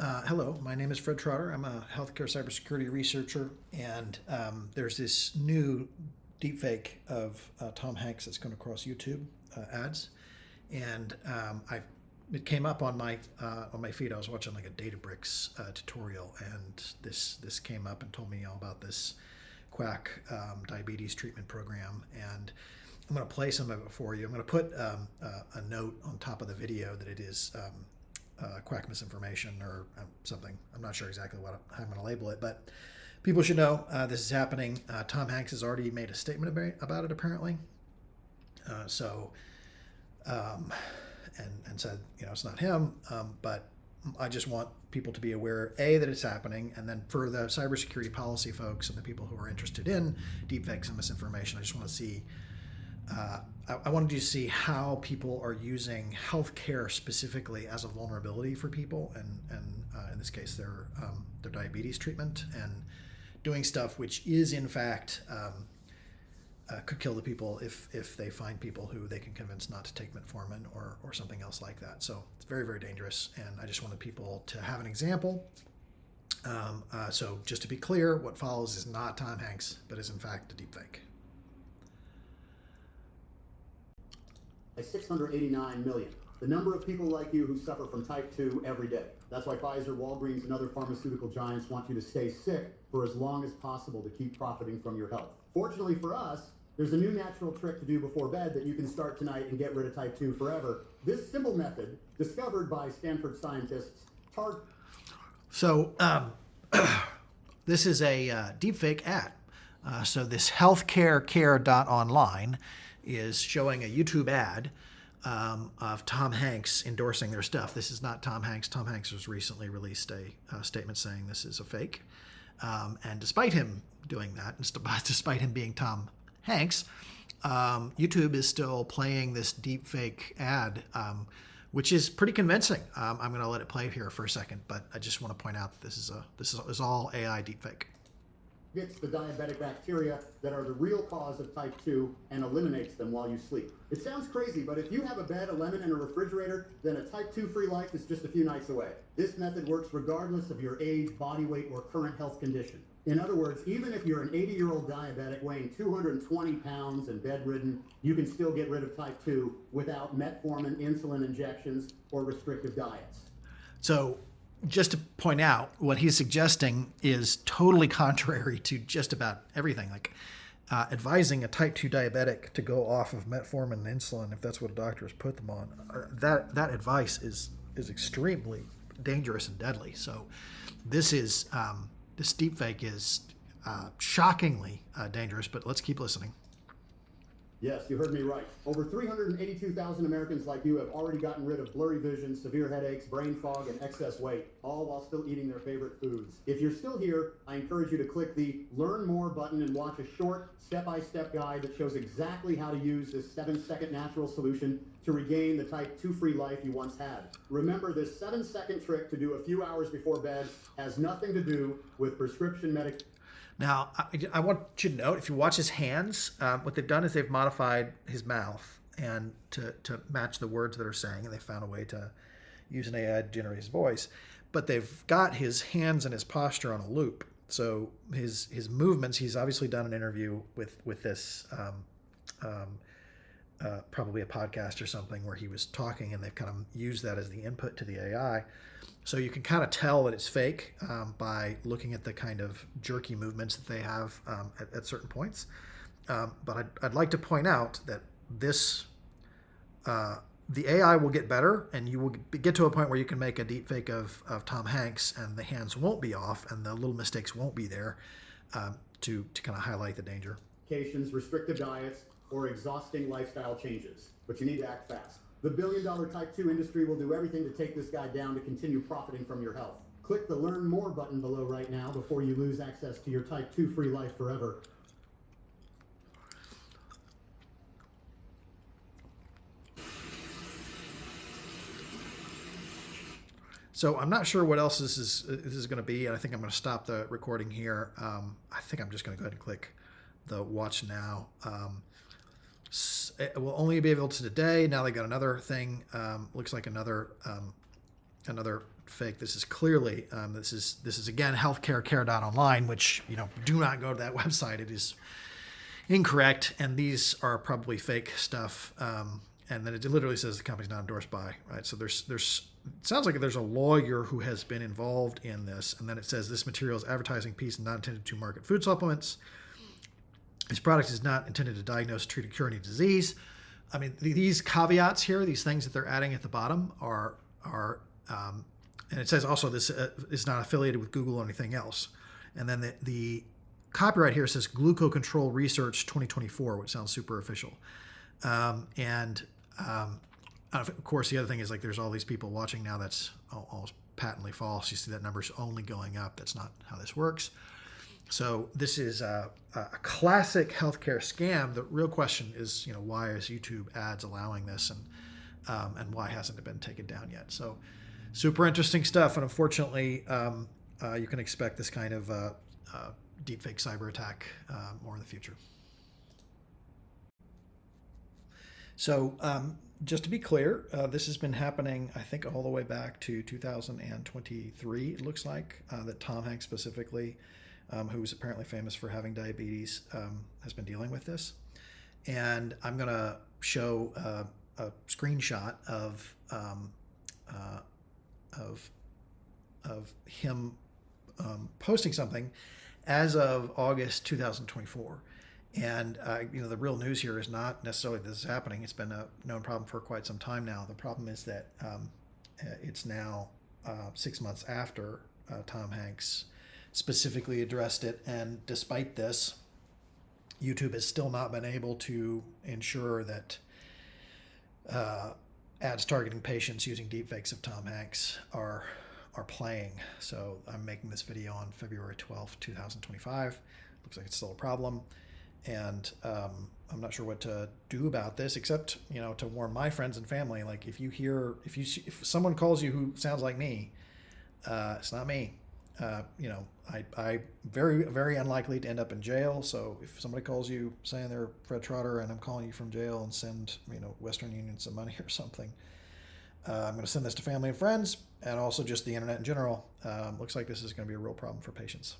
Hello, my name is Fred Trotter. I'm a healthcare cybersecurity researcher, and there's this new deepfake of Tom Hanks that's going across YouTube ads, and it came up on my feed. I was watching like a Databricks tutorial, and this came up and told me all about this quack diabetes treatment program, and I'm going to play some of it for you. I'm going to put a note on top of the video that it is quack misinformation or something. I'm not sure exactly how I'm going to label it, but people should know this is happening. Tom Hanks has already made a statement about it, apparently. And said, it's not him, but I just want people to be aware, A, that it's happening, and then for the cybersecurity policy folks and the people who are interested in deepfakes and misinformation, I just want to see I wanted you to see how people are using healthcare specifically as a vulnerability for people, and in this case, their diabetes treatment, and doing stuff which is in fact could kill the people if they find people who they can convince not to take metformin or something else like that. So it's very, very dangerous, and I just wanted people to have an example. So just to be clear, what follows is not Tom Hanks, but is in fact a deepfake. 689 million. The number of people like you who suffer from type 2 every day. That's why Pfizer, Walgreens, and other pharmaceutical giants want you to stay sick for as long as possible to keep profiting from your health. Fortunately for us, there's a new natural trick to do before bed that you can start tonight and get rid of type 2 forever. This simple method, discovered by Stanford scientists, So this is a deepfake ad. So this healthcarecare.online is showing a YouTube ad of Tom Hanks endorsing their stuff. This is not Tom Hanks. Tom Hanks has recently released a statement saying this is a fake. And despite him doing that, and despite him being Tom Hanks, YouTube is still playing this deepfake ad, which is pretty convincing. I'm going to let it play here for a second, but I just want to point out that this is all AI deepfake. Gets the diabetic bacteria that are the real cause of type 2 and eliminates them while you sleep. It sounds crazy, but if you have a bed, a lemon, and a refrigerator, then a type 2 free life is just a few nights away. This method works regardless of your age, body weight, or current health condition. In other words, even if you're an 80-year-old diabetic weighing 220 pounds and bedridden, you can still get rid of type 2 without metformin, insulin injections, or restrictive diets. So just to point out, what he's suggesting is totally contrary to just about everything. Like advising a type 2 diabetic to go off of metformin and insulin if that's what a doctor has put them on. That advice is extremely dangerous and deadly. So this is this deepfake is shockingly dangerous. But let's keep listening. Yes, you heard me right. Over 382,000 Americans like you have already gotten rid of blurry vision, severe headaches, brain fog, and excess weight, all while still eating their favorite foods. If you're still here, I encourage you to click the Learn More button and watch a short, step-by-step guide that shows exactly how to use this 7-second natural solution to regain the type 2 free life you once had. Remember, this 7-second trick to do a few hours before bed has nothing to do with prescription medication. Now, I want you to note, if you watch his hands, what they've done is they've modified his mouth and to match the words that are saying, and they found a way to use an AI to generate his voice. But they've got his hands and his posture on a loop. So his movements, he's obviously done an interview with this, probably a podcast or something, where he was talking, and they've kind of used that as the input to the AI. So you can kind of tell that it's fake by looking at the kind of jerky movements that they have at certain points. But I'd like to point out that this, the AI will get better, and you will get to a point where you can make a deep fake of Tom Hanks, and the hands won't be off, and the little mistakes won't be there to kind of highlight the danger. Restrictive diets, or exhausting lifestyle changes. But you need to act fast. The billion-dollar type 2 industry will do everything to take this guy down to continue profiting from your health. Click the Learn More button below right now before you lose access to your type 2 free life forever. So I'm not sure what else this is going to be, and I think I'm going to stop the recording here. I think I'm just going to go ahead and click the Watch Now. It will only be able to today. Now they got another thing. Looks like another fake. This is clearly this is again healthcarecare.online, which do not go to that website. It is incorrect, and these are probably fake stuff. And then it literally says the company's not endorsed by, right? So there's it sounds like there's a lawyer who has been involved in this, and then it says this material is advertising piece and not intended to market food supplements. This product is not intended to diagnose, treat, or cure any disease. I mean, these caveats here, these things that they're adding at the bottom are and it says also this is not affiliated with Google or anything else. And then the copyright here says Gluco Control Research 2024, which sounds super official. Of course, the other thing is like there's all these people watching now. That's all patently false. You see that number's only going up. That's not how this works. So this is a classic healthcare scam. The real question is, why is YouTube ads allowing this, and why hasn't it been taken down yet? So super interesting stuff. And unfortunately, you can expect this kind of deepfake cyber attack more in the future. So just to be clear, this has been happening, I think, all the way back to 2023, it looks like, that Tom Hanks specifically, who's apparently famous for having diabetes, has been dealing with this. And I'm going to show a screenshot of him posting something as of August 2024. And the real news here is not necessarily this is happening. It's been a known problem for quite some time now. The problem is that it's now 6 months after Tom Hanks specifically addressed it, and despite this, YouTube has still not been able to ensure that ads targeting patients using deepfakes of Tom Hanks are playing. So I'm making this video on February 12th, 2025. Looks like it's still a problem. And I'm not sure what to do about this, except to warn my friends and family. Like if someone calls you who sounds like me, it's not me. I very, very unlikely to end up in jail. So if somebody calls you saying they're Fred Trotter and I'm calling you from jail and send Western Union some money or something, I'm going to send this to family and friends, and also just the internet in general. Looks like this is going to be a real problem for patients.